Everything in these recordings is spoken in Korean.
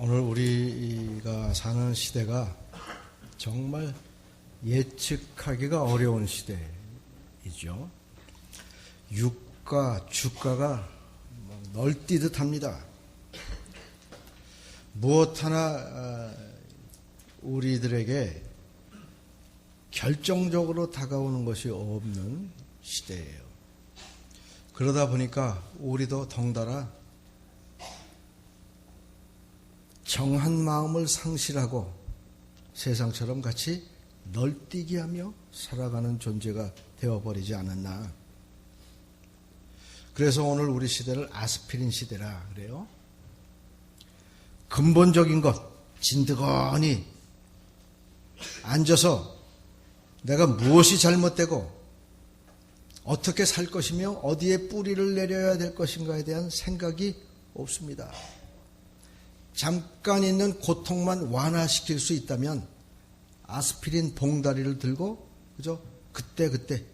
오늘 우리가 사는 시대가 정말 예측하기가 어려운 시대이죠. 유가, 주가가 널뛰듯 합니다. 무엇 하나 우리들에게 결정적으로 다가오는 것이 없는 시대예요. 그러다 보니까 우리도 덩달아 정한 마음을 상실하고 세상처럼 같이 널뛰기 하며 살아가는 존재가 되어버리지 않았나. 그래서 오늘 우리 시대를 아스피린 시대라 그래요. 근본적인 것, 진드거니 앉아서 내가 무엇이 잘못되고 어떻게 살 것이며 어디에 뿌리를 내려야 될 것인가에 대한 생각이 없습니다. 잠깐 있는 고통만 완화시킬 수 있다면 아스피린 봉다리를 들고 그저 그때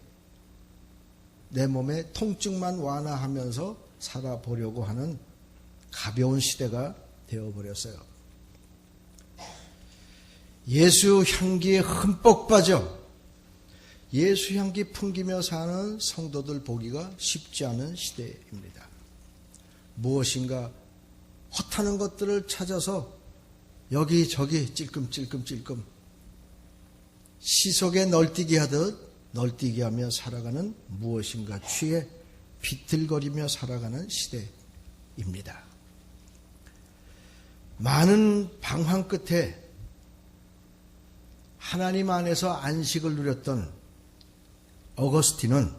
내 몸의 통증만 완화하면서 살아보려고 하는 가벼운 시대가 되어버렸어요. 예수 향기에 흠뻑 빠져 예수 향기 풍기며 사는 성도들 보기가 쉽지 않은 시대입니다. 무엇인가 헛하는 것들을 찾아서 여기저기 찔끔찔끔 시속에 널뛰기 하듯 널뛰기 하며 살아가는 무엇인가 취해 비틀거리며 살아가는 시대입니다. 많은 방황 끝에 하나님 안에서 안식을 누렸던 어거스틴은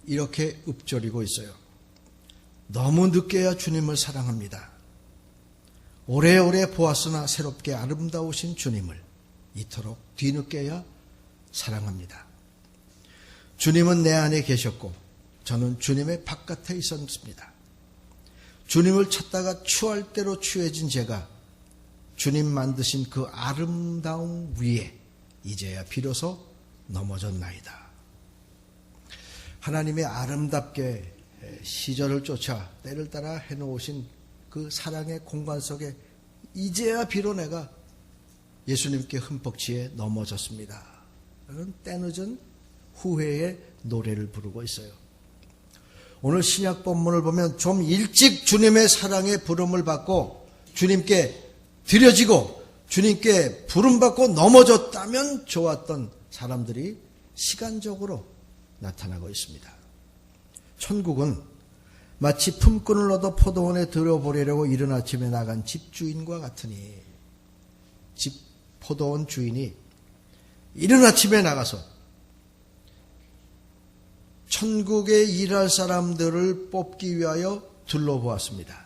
이렇게 읊조리고 있어요. 너무 늦게야 주님을 사랑합니다. 오래오래 보았으나 새롭게 아름다우신 주님을 이토록 뒤늦게야 사랑합니다. 주님은 내 안에 계셨고 저는 주님의 바깥에 있었습니다. 주님을 찾다가 추할 대로 추해진 제가 주님 만드신 그 아름다움 위에 이제야 비로소 넘어졌나이다. 하나님의 아름답게 시절을 쫓아 때를 따라 해놓으신 그 사랑의 공간 속에 이제야 비로 내가 예수님께 흠뻑 취해 넘어졌습니다. 라는 때늦은 후회의 노래를 부르고 있어요. 오늘 신약 본문을 보면 좀 일찍 주님의 사랑의 부름을 받고 주님께 드려지고 주님께 부름받고 넘어졌다면 좋았던 사람들이 시간적으로 나타나고 있습니다. 천국은 마치 품꾼을 얻어 포도원에 들여보내려고 이른 아침에 나간 집주인과 같으니 포도원 주인이 이른 아침에 나가서 천국에 일할 사람들을 뽑기 위하여 둘러보았습니다.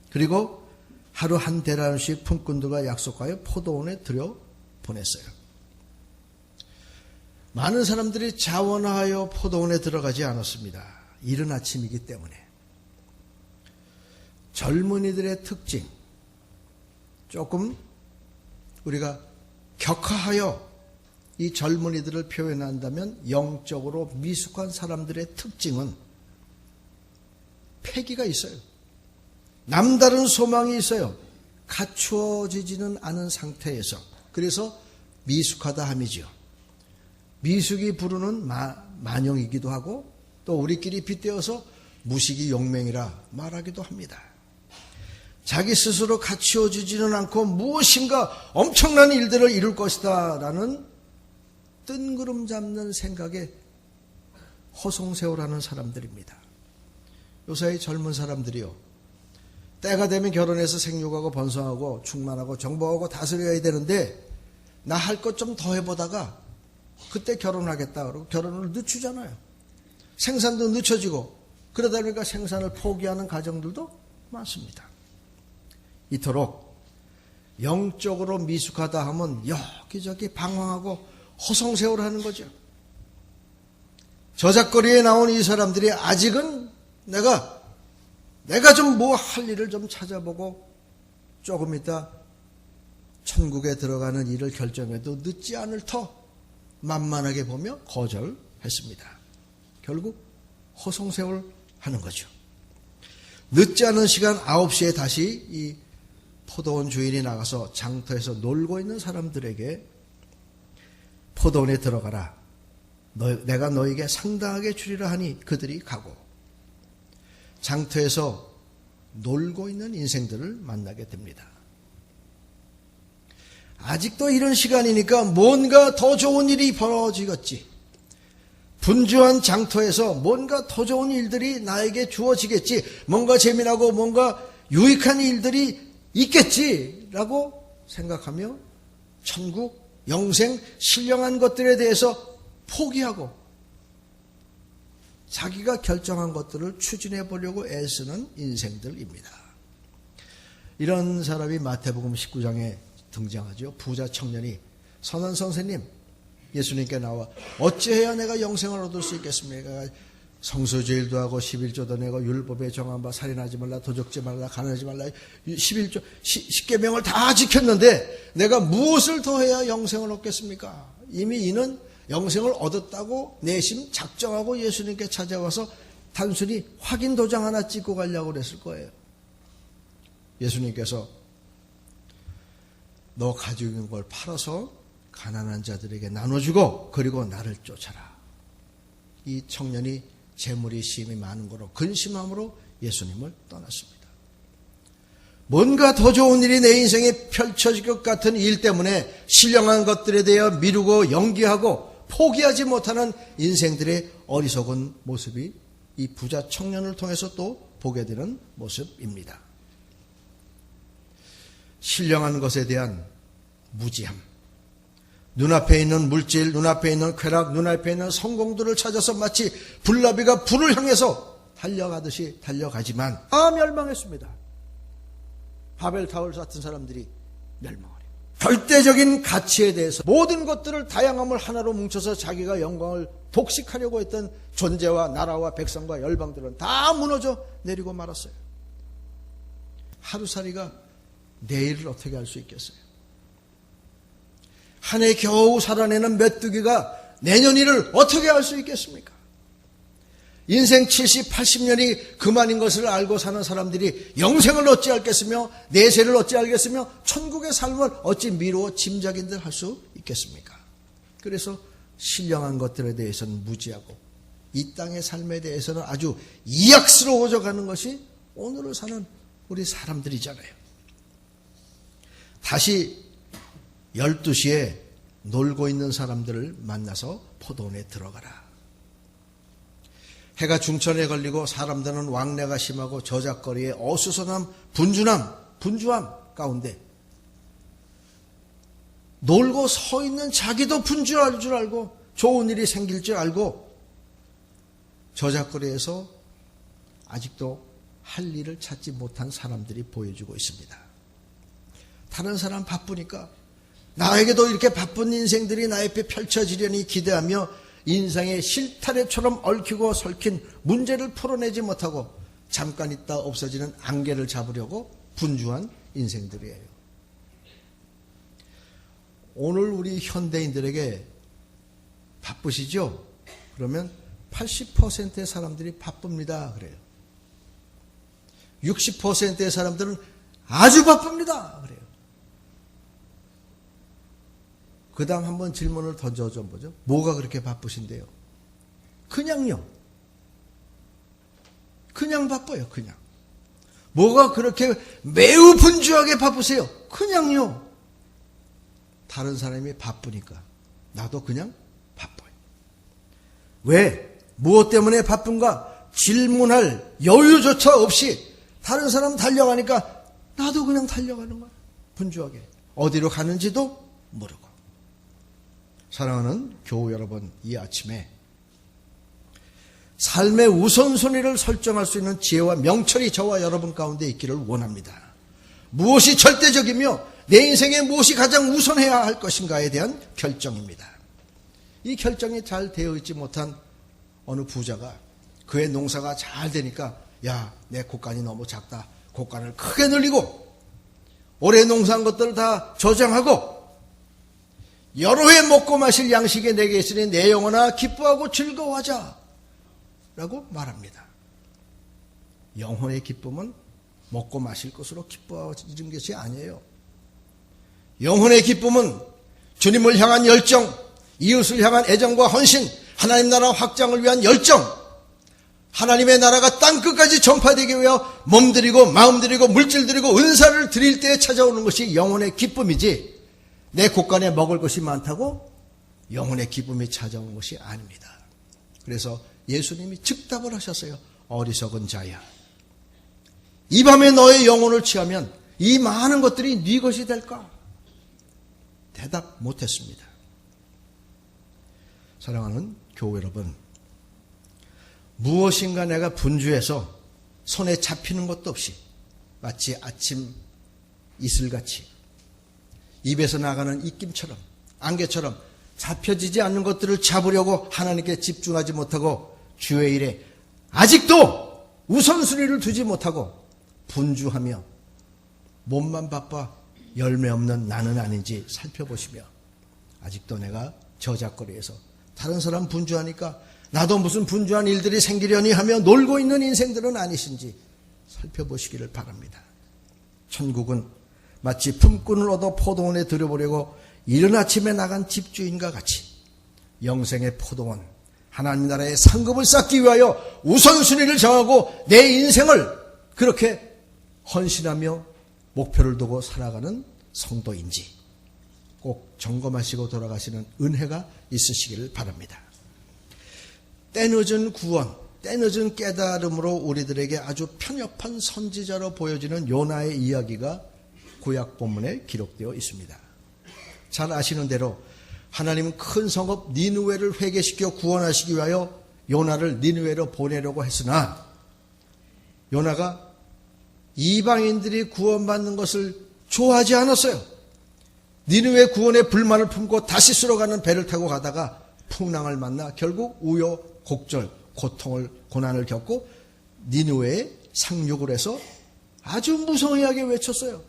그리고 하루 한 대라씩 품꾼들과 약속하여 포도원에 들여보냈어요. 많은 사람들이 자원하여 포도원에 들어가지 않았습니다. 이른 아침이기 때문에. 젊은이들의 특징, 조금 우리가 격하하여 이 젊은이들을 표현한다면 영적으로 미숙한 사람들의 특징은 패기가 있어요. 남다른 소망이 있어요. 갖추어지지는 않은 상태에서. 그래서 미숙하다 함이지요. 미숙이 부르는 만영이기도 하고 또 우리끼리 빗대어서 무식이 용맹이라 말하기도 합니다. 자기 스스로 갖추어지지는 않고 무엇인가 엄청난 일들을 이룰 것이다 라는 뜬구름 잡는 생각에 허송세월하는 사람들입니다. 요사이 젊은 사람들이요. 때가 되면 결혼해서 생육하고 번성하고 충만하고 정복하고 다스려야 되는데 나 할 것 좀 더 해보다가 그때 결혼하겠다 그러고 결혼을 늦추잖아요. 생산도 늦춰지고 그러다 보니까 생산을 포기하는 가정들도 많습니다. 이토록 영적으로 미숙하다 하면 여기저기 방황하고 허송세월하는 거죠. 저작거리에 나온 이 사람들이 아직은 내가 좀 뭐 할 일을 좀 찾아보고 조금 있다 천국에 들어가는 일을 결정해도 늦지 않을 터 만만하게 보며 거절했습니다. 결국 허송세월 하는 거죠. 늦지 않은 시간 9시에 다시 이 포도원 주인이 나가서 장터에서 놀고 있는 사람들에게 포도원에 들어가라. 내가 너에게 상당하게 주리라 하니 그들이 가고, 장터에서 놀고 있는 인생들을 만나게 됩니다. 아직도 이런 시간이니까 뭔가 더 좋은 일이 벌어지겠지. 분주한 장터에서 뭔가 더 좋은 일들이 나에게 주어지겠지. 뭔가 재미나고 뭔가 유익한 일들이 있겠지라고 생각하며 천국, 영생, 신령한 것들에 대해서 포기하고 자기가 결정한 것들을 추진해 보려고 애쓰는 인생들입니다. 이런 사람이 마태복음 19장에 등장하죠. 부자 청년이 선한 선생님, 예수님께 나와 어찌해야 내가 영생을 얻을 수 있겠습니까? 성수제일도 하고 11조도 내고 율법에 정한 바 살인하지 말라, 도적지 말라, 가난하지 말라, 11조 10계명을 다 지켰는데 내가 무엇을 더해야 영생을 얻겠습니까? 이미 이는 영생을 얻었다고 내심 작정하고 예수님께 찾아와서 단순히 확인 도장 하나 찍고 가려고 그랬을 거예요. 예수님께서 너 가지고 있는 걸 팔아서 가난한 자들에게 나눠주고 그리고 나를 쫓아라. 이 청년이 재물이 심히 많은 거로 근심함으로 예수님을 떠났습니다. 뭔가 더 좋은 일이 내 인생에 펼쳐질 것 같은 일 때문에 신령한 것들에 대해 미루고 연기하고 포기하지 못하는 인생들의 어리석은 모습이 이 부자 청년을 통해서 또 보게 되는 모습입니다. 신령한 것에 대한 무지함, 눈앞에 있는 물질, 눈앞에 있는 쾌락, 눈앞에 있는 성공들을 찾아서 마치 불나비가 불을 향해서 달려가듯이 달려가지만 멸망했습니다. 바벨타월 같은 사람들이 멸망하려. 절대적인 가치에 대해서 모든 것들을 다양함을 하나로 뭉쳐서 자기가 영광을 독식하려고 했던 존재와 나라와 백성과 열방들은 다 무너져 내리고 말았어요. 하루살이가 내일을 어떻게 할 수 있겠어요? 한 해 겨우 살아내는 메뚜기가 내년 일을 어떻게 할 수 있겠습니까? 인생 70, 80년이 그만인 것을 알고 사는 사람들이 영생을 어찌 알겠으며 내세를 어찌 알겠으며 천국의 삶을 어찌 미루어 짐작인들 할 수 있겠습니까? 그래서 신령한 것들에 대해서는 무지하고 이 땅의 삶에 대해서는 아주 이악스러워져 가는 것이 오늘을 사는 우리 사람들이잖아요. 다시 12시에 놀고 있는 사람들을 만나서 포도원에 들어가라. 해가 중천에 걸리고 사람들은 왕래가 심하고 저작거리에 어수선함, 분주함 가운데 놀고 서 있는 자기도 분주할 줄 알고 좋은 일이 생길 줄 알고 저작거리에서 아직도 할 일을 찾지 못한 사람들이 보여주고 있습니다. 다른 사람 바쁘니까 나에게도 이렇게 바쁜 인생들이 나 옆에 펼쳐지려니 기대하며 인생의 실타래처럼 얽히고 설킨 문제를 풀어내지 못하고 잠깐 있다 없어지는 안개를 잡으려고 분주한 인생들이에요. 오늘 우리 현대인들에게 바쁘시죠? 그러면 80%의 사람들이 바쁩니다. 그래요. 60%의 사람들은 아주 바쁩니다. 그래요. 그 다음 한번 질문을 던져줘 보죠. 뭐가 그렇게 바쁘신데요? 그냥요. 그냥 바빠요. 그냥. 뭐가 그렇게 매우 분주하게 바쁘세요? 그냥요. 다른 사람이 바쁘니까 나도 그냥 바빠요. 왜? 무엇 때문에 바쁜가? 질문할 여유조차 없이 다른 사람 달려가니까 나도 그냥 달려가는 거야. 분주하게. 어디로 가는지도 모르고. 사랑하는 교우 여러분, 이 아침에 삶의 우선순위를 설정할 수 있는 지혜와 명철이 저와 여러분 가운데 있기를 원합니다. 무엇이 절대적이며 내 인생에 무엇이 가장 우선해야 할 것인가에 대한 결정입니다. 이 결정이 잘 되어 있지 못한 어느 부자가 그의 농사가 잘 되니까 야, 내 곡간이 너무 작다. 곡간을 크게 늘리고 올해 농사한 것들을 다 저장하고 여러 해 먹고 마실 양식이 내게 있으니 내 영혼아 기뻐하고 즐거워하자 라고 말합니다. 영혼의 기쁨은 먹고 마실 것으로 기뻐하는 것이 아니에요. 영혼의 기쁨은 주님을 향한 열정, 이웃을 향한 애정과 헌신, 하나님 나라 확장을 위한 열정, 하나님의 나라가 땅끝까지 전파되기 위하여 몸들이고 마음들이고 물질들이고 은사를 드릴 때에 찾아오는 것이 영혼의 기쁨이지, 내 곳간에 먹을 것이 많다고 영혼의 기쁨이 찾아오는 것이 아닙니다. 그래서 예수님이 즉답을 하셨어요. 어리석은 자야, 이 밤에 너의 영혼을 취하면 이 많은 것들이 네 것이 될까? 대답 못했습니다. 사랑하는 교회 여러분, 무엇인가 내가 분주해서 손에 잡히는 것도 없이 마치 아침 이슬같이 입에서 나가는 입김처럼 안개처럼 잡혀지지 않는 것들을 잡으려고 하나님께 집중하지 못하고 주의 일에 아직도 우선순위를 두지 못하고 분주하며 몸만 바빠 열매 없는 나는 아닌지 살펴보시며, 아직도 내가 저작거리에서 다른 사람 분주하니까 나도 무슨 분주한 일들이 생기려니 하며 놀고 있는 인생들은 아니신지 살펴보시기를 바랍니다. 천국은 마치 품꾼을 얻어 포도원에 들여보려고 이른 아침에 나간 집주인과 같이 영생의 포도원, 하나님 나라의 상급을 쌓기 위하여 우선순위를 정하고 내 인생을 그렇게 헌신하며 목표를 두고 살아가는 성도인지 꼭 점검하시고 돌아가시는 은혜가 있으시기를 바랍니다. 때늦은 구원, 때늦은 깨달음으로 우리들에게 아주 편협한 선지자로 보여지는 요나의 이야기가 구약 본문에 기록되어 있습니다. 잘 아시는 대로 하나님은 큰 성읍 니느웨를 회개시켜 구원하시기 위하여 요나를 니느웨로 보내려고 했으나, 요나가 이방인들이 구원받는 것을 좋아하지 않았어요. 니느웨 구원에 불만을 품고 다시 쓸어가는 배를 타고 가다가 풍랑을 만나 결국 우여곡절, 고난을 겪고 니느웨에 상륙을 해서 아주 무성의하게 외쳤어요.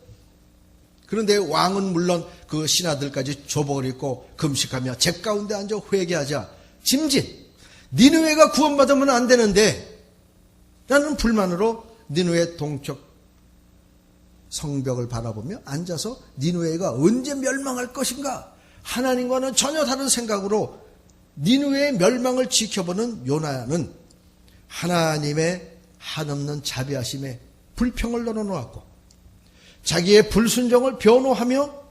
그런데 왕은 물론 그 신하들까지 조복을 입고 금식하며 잭 가운데 앉아 회개하자 짐짓, 니느웨가 구원받으면 안 되는데 라는 불만으로 니느웨 동쪽 성벽을 바라보며 앉아서 니느웨가 언제 멸망할 것인가, 하나님과는 전혀 다른 생각으로 니느웨의 멸망을 지켜보는 요나는 하나님의 한없는 자비하심에 불평을 널어놓았고 자기의 불순종을 변호하며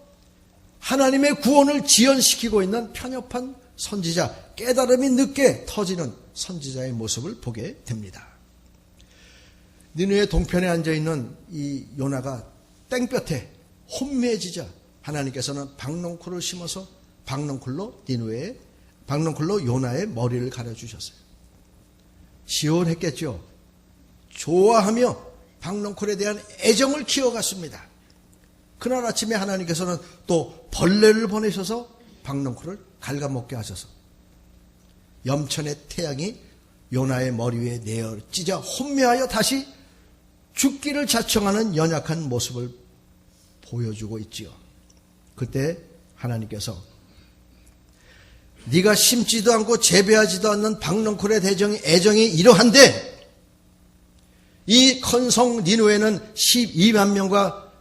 하나님의 구원을 지연시키고 있는 편협한 선지자, 깨달음이 늦게 터지는 선지자의 모습을 보게 됩니다. 니느웨 동편에 앉아있는 이 요나가 땡볕에 혼미해지자 하나님께서는 박농쿨을 심어서 박농쿨로 요나의 머리를 가려주셨어요. 시원했겠죠. 좋아하며 박농쿨에 대한 애정을 키워갔습니다. 그날 아침에 하나님께서는 또 벌레를 보내셔서 박농쿨을 갉아먹게 하셔서 염천의 태양이 요나의 머리 위에 내어 찢어 혼미하여 다시 죽기를 자청하는 연약한 모습을 보여주고 있지요. 그때 하나님께서 네가 심지도 않고 재배하지도 않는 박농쿨의 애정이 이러한데 이 큰성 니느웨는 12만 명과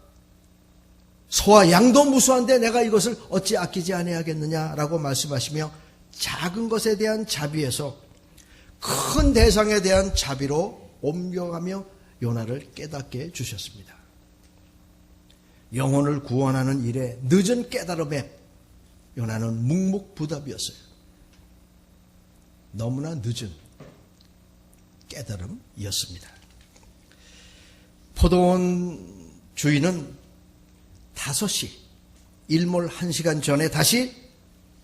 소와 양도 무수한데 내가 이것을 어찌 아끼지 아니하겠느냐라고 말씀하시며 작은 것에 대한 자비에서 큰 대상에 대한 자비로 옮겨가며 요나를 깨닫게 해주셨습니다. 영혼을 구원하는 일에 늦은 깨달음에 요나는 묵묵부답이었어요. 너무나 늦은 깨달음이었습니다. 포도원 주인은 5시, 일몰 1시간 전에 다시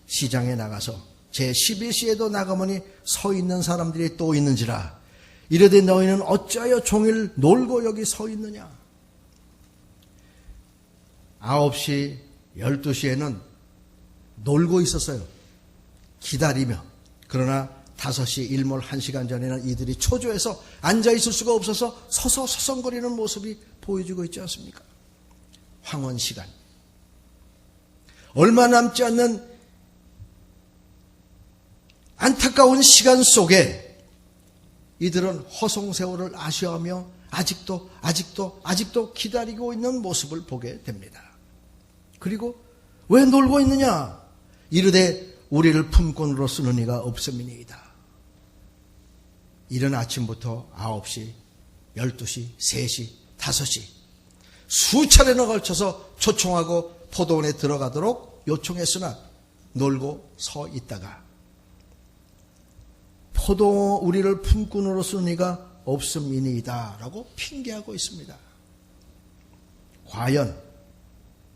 시장에 나가서 제11시에도 나가보니 서 있는 사람들이 또 있는지라 이르되 너희는 어찌하여 종일 놀고 여기 서 있느냐. 9시, 12시에는 놀고 있었어요. 기다리며. 그러나 5시 일몰 1시간 전에는 이들이 초조해서 앉아있을 수가 없어서 서서 서성거리는 모습이 보여지고 있지 않습니까? 황혼 시간. 얼마 남지 않는 안타까운 시간 속에 이들은 허송세월을 아쉬워하며 아직도 기다리고 있는 모습을 보게 됩니다. 그리고 왜 놀고 있느냐? 이르되 우리를 품꾼으로 쓰는 이가 없음이니이다. 이른 아침부터 9시, 12시, 3시, 5시 수차례나 걸쳐서 초청하고 포도원에 들어가도록 요청했으나 놀고 서 있다가 우리를 품꾼으로 쓰는 이가 없음이니이다 라고 핑계하고 있습니다. 과연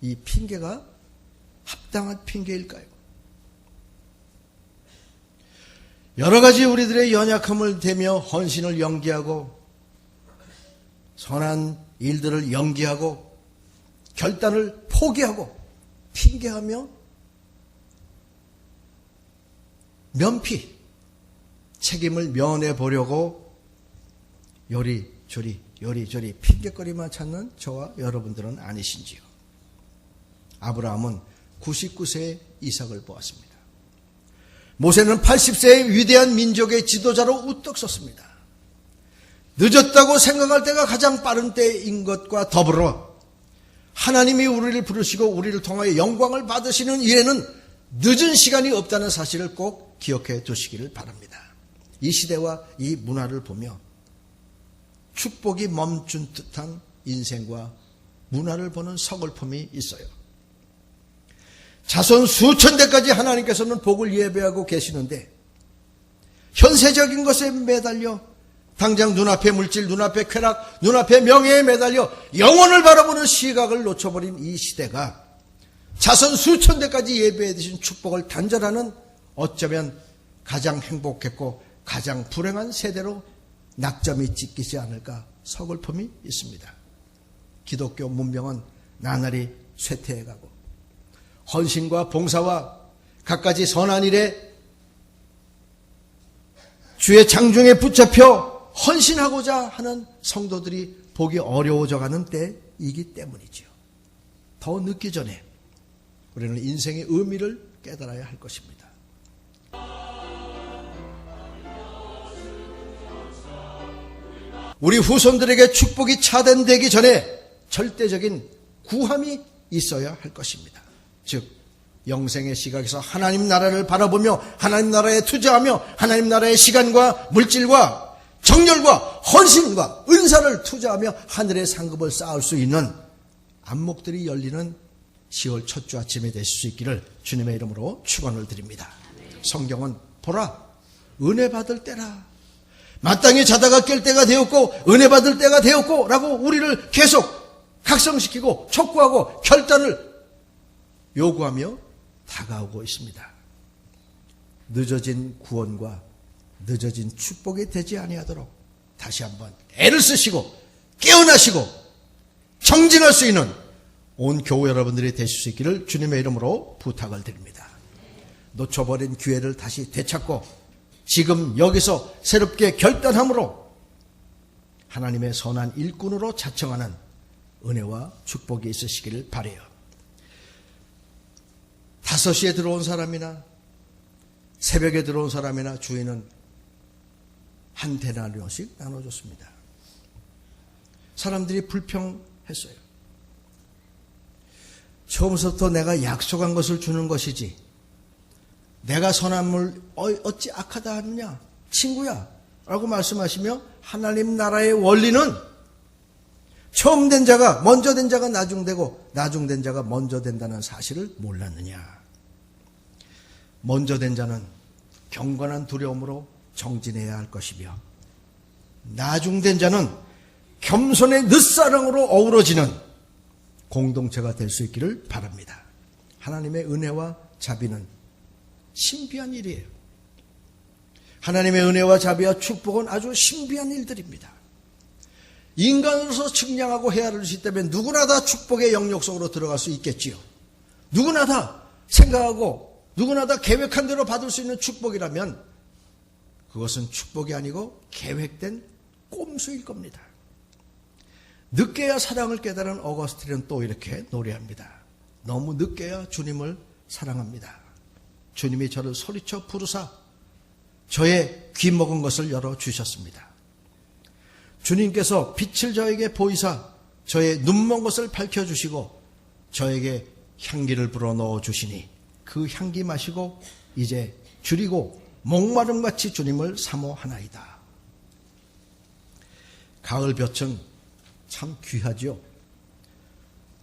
이 핑계가 합당한 핑계일까요? 여러 가지 우리들의 연약함을 대며 헌신을 연기하고 선한 일들을 연기하고 결단을 포기하고 핑계하며 면피 책임을 면해보려고 요리조리 핑계거리만 찾는 저와 여러분들은 아니신지요? 아브라함은 99세에 이삭을 보았습니다. 모세는 80세의 위대한 민족의 지도자로 우뚝 섰습니다. 늦었다고 생각할 때가 가장 빠른 때인 것과 더불어 하나님이 우리를 부르시고 우리를 통하여 영광을 받으시는 일에는 늦은 시간이 없다는 사실을 꼭 기억해 두시기를 바랍니다. 이 시대와 이 문화를 보며 축복이 멈춘 듯한 인생과 문화를 보는 서글픔이 있어요. 자손 수천 대까지 하나님께서는 복을 예배하고 계시는데 현세적인 것에 매달려 당장 눈앞의 물질, 눈앞의 쾌락, 눈앞의 명예에 매달려 영혼을 바라보는 시각을 놓쳐버린 이 시대가 자손 수천 대까지 예배해 주신 축복을 단절하는 어쩌면 가장 행복했고 가장 불행한 세대로 낙점이 찍히지 않을까 서글픔이 있습니다. 기독교 문명은 나날이 쇠퇴해가고 헌신과 봉사와 갖가지 선한 일에 주의 장중에 붙잡혀 헌신하고자 하는 성도들이 보기 어려워져가는 때이기 때문이지요. 더 늦기 전에 우리는 인생의 의미를 깨달아야 할 것입니다. 우리 후손들에게 축복이 차단되기 전에 절대적인 구함이 있어야 할 것입니다. 즉 영생의 시각에서 하나님 나라를 바라보며 하나님 나라에 투자하며 하나님 나라의 시간과 물질과 정열과 헌신과 은사를 투자하며 하늘의 상급을 쌓을 수 있는 안목들이 열리는 10월 첫 주 아침에 되실 수 있기를 주님의 이름으로 축원을 드립니다. 성경은 보라 은혜 받을 때라 마땅히 자다가 깰 때가 되었고 은혜 받을 때가 되었고 라고 우리를 계속 각성시키고 촉구하고 결단을 요구하며 다가오고 있습니다. 늦어진 구원과 늦어진 축복이 되지 아니하도록 다시 한번 애를 쓰시고 깨어나시고 정진할 수 있는 온 교회 여러분들이 되실 수 있기를 주님의 이름으로 부탁을 드립니다. 놓쳐버린 기회를 다시 되찾고 지금 여기서 새롭게 결단함으로 하나님의 선한 일꾼으로 자청하는 은혜와 축복이 있으시기를 바라요. 5시에 들어온 사람이나 새벽에 들어온 사람이나 주인은 한 데나리온씩 나눠줬습니다. 사람들이 불평했어요. 처음부터 내가 약속한 것을 주는 것이지 내가 선한 물 어찌 악하다 하느냐 친구야 라고 말씀하시며 하나님 나라의 원리는 처음 된 자가 먼저 된 자가 나중되고 나중된 자가 먼저 된다는 사실을 몰랐느냐. 먼저 된 자는 경건한 두려움으로 정진해야 할 것이며 나중된 자는 겸손의 늦사랑으로 어우러지는 공동체가 될 수 있기를 바랍니다. 하나님의 은혜와 자비는 신비한 일이에요. 하나님의 은혜와 자비와 축복은 아주 신비한 일들입니다. 인간으로서 측량하고 헤아릴 수 있다면 누구나 다 축복의 영역 속으로 들어갈 수 있겠지요. 누구나 다 생각하고 누구나 다 계획한 대로 받을 수 있는 축복이라면 그것은 축복이 아니고 계획된 꼼수일 겁니다. 늦게야 사랑을 깨달은 어거스틴은 또 이렇게 노래합니다. 너무 늦게야 주님을 사랑합니다. 주님이 저를 소리쳐 부르사 저의 귀 먹은 것을 열어주셨습니다. 주님께서 빛을 저에게 보이사 저의 눈먼 것을 밝혀주시고 저에게 향기를 불어넣어 주시니 그 향기 마시고 이제 줄이고 목마름같이 주님을 사모하나이다. 가을볕은 참 귀하죠.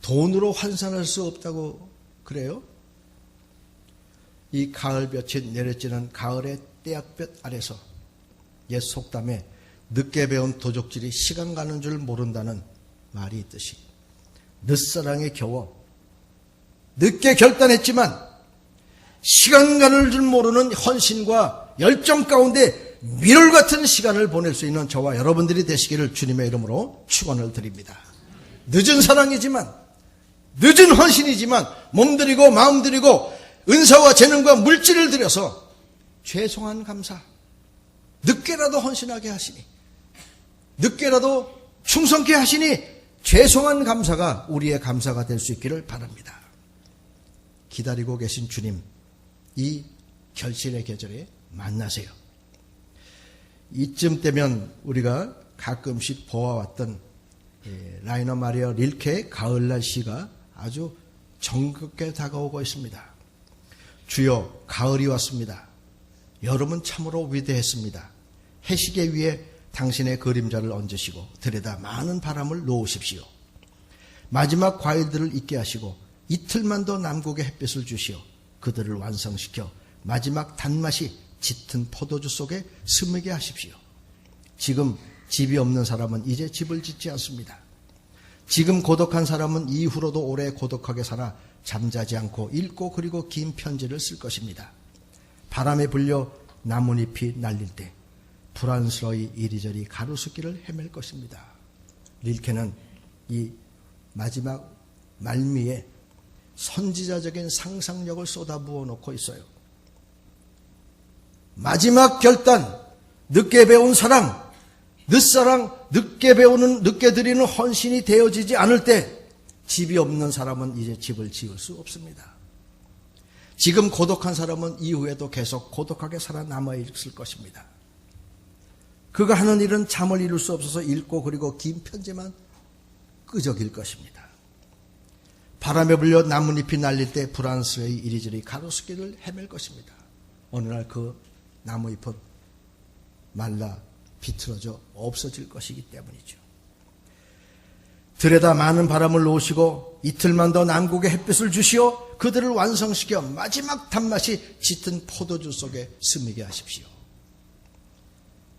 돈으로 환산할 수 없다고 그래요. 이 가을볕이 내려지는 가을의 떼약볕 아래서 옛 속담에 늦게 배운 도적질이 시간 가는 줄 모른다는 말이 있듯이 늦사랑에 겨워 늦게 결단했지만 시간 가는 줄 모르는 헌신과 열정 가운데 밀월 같은 시간을 보낼 수 있는 저와 여러분들이 되시기를 주님의 이름으로 축원을 드립니다. 늦은 사랑이지만 늦은 헌신이지만 몸들이고 마음들이고 은사와 재능과 물질을 들여서 죄송한 감사, 늦게라도 헌신하게 하시니 늦게라도 충성케 하시니 죄송한 감사가 우리의 감사가 될 수 있기를 바랍니다. 기다리고 계신 주님, 이 결실의 계절에 만나세요. 이쯤 되면 우리가 가끔씩 보아왔던 라이너 마리아 릴케의 가을날 시가 아주 정겹게 다가오고 있습니다. 주여, 가을이 왔습니다. 여름은 참으로 위대했습니다. 해시계 위에 당신의 그림자를 얹으시고 들에다 많은 바람을 놓으십시오. 마지막 과일들을 익게 하시고 이틀만 더 남국의 햇빛을 주시어 그들을 완성시켜 마지막 단맛이 짙은 포도주 속에 스미게 하십시오. 지금 집이 없는 사람은 이제 집을 짓지 않습니다. 지금 고독한 사람은 이후로도 오래 고독하게 살아 잠자지 않고 읽고 그리고 긴 편지를 쓸 것입니다. 바람에 불려 나뭇잎이 날릴 때 불안스러이 이리저리 가로수길을 헤맬 것입니다. 릴케는 이 마지막 말미에 선지자적인 상상력을 쏟아부어 놓고 있어요. 마지막 결단, 늦게 배운 사랑, 늦사랑, 늦게 배우는, 늦게 드리는 헌신이 되어지지 않을 때 집이 없는 사람은 이제 집을 지을 수 없습니다. 지금 고독한 사람은 이후에도 계속 고독하게 살아남아 있을 것입니다. 그가 하는 일은 잠을 이룰 수 없어서 읽고 그리고 긴 편지만 끄적일 것입니다. 바람에 불려 나뭇잎이 날릴 때 불안스러이 이리저리 가로수길을 헤맬 것입니다. 어느 날 그 나무잎은 말라 비틀어져 없어질 것이기 때문이죠. 들에다 많은 바람을 놓으시고 이틀만 더 남국의 햇빛을 주시어 그들을 완성시켜 마지막 단맛이 짙은 포도주 속에 스미게 하십시오.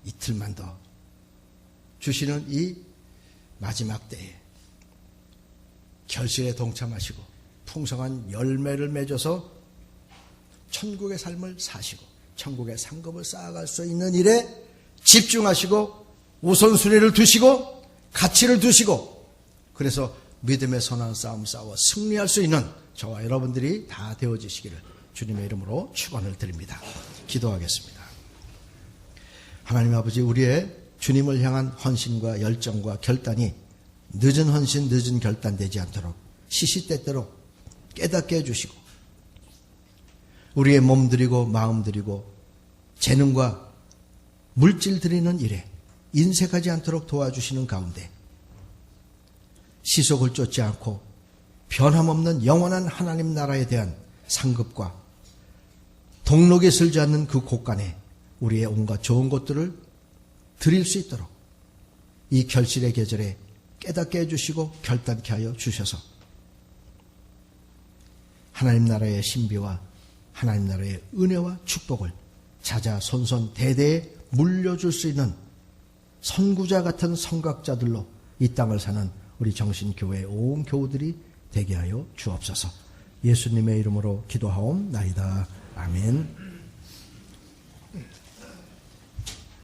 이틀만 더 주시는 이 마지막 때에 결실에 동참하시고 풍성한 열매를 맺어서 천국의 삶을 사시고 천국의 상급을 쌓아갈 수 있는 일에 집중하시고 우선순위를 두시고 가치를 두시고 그래서 믿음의 선한 싸움 싸워 승리할 수 있는 저와 여러분들이 다 되어지시기를 주님의 이름으로 축원을 드립니다. 기도하겠습니다. 하나님 아버지, 우리의 주님을 향한 헌신과 열정과 결단이 늦은 헌신, 늦은 결단 되지 않도록 시시때때로 깨닫게 해주시고 우리의 몸 들이고 마음 들이고 재능과 물질 들이는 일에 인색하지 않도록 도와주시는 가운데 시속을 쫓지 않고 변함없는 영원한 하나님 나라에 대한 상급과 동록에 설지 않는 그 곳간에 우리의 온갖 좋은 것들을 드릴 수 있도록 이 결실의 계절에 깨닫게 해주시고 결단케 하여 주셔서 하나님 나라의 신비와 하나님 나라의 은혜와 축복을 자자손손 대대에 물려줄 수 있는 선구자 같은 선각자들로 이 땅을 사는 우리 정신교회의 온 교우들이 되게 하여 주옵소서. 예수님의 이름으로 기도하옵나이다. 아멘.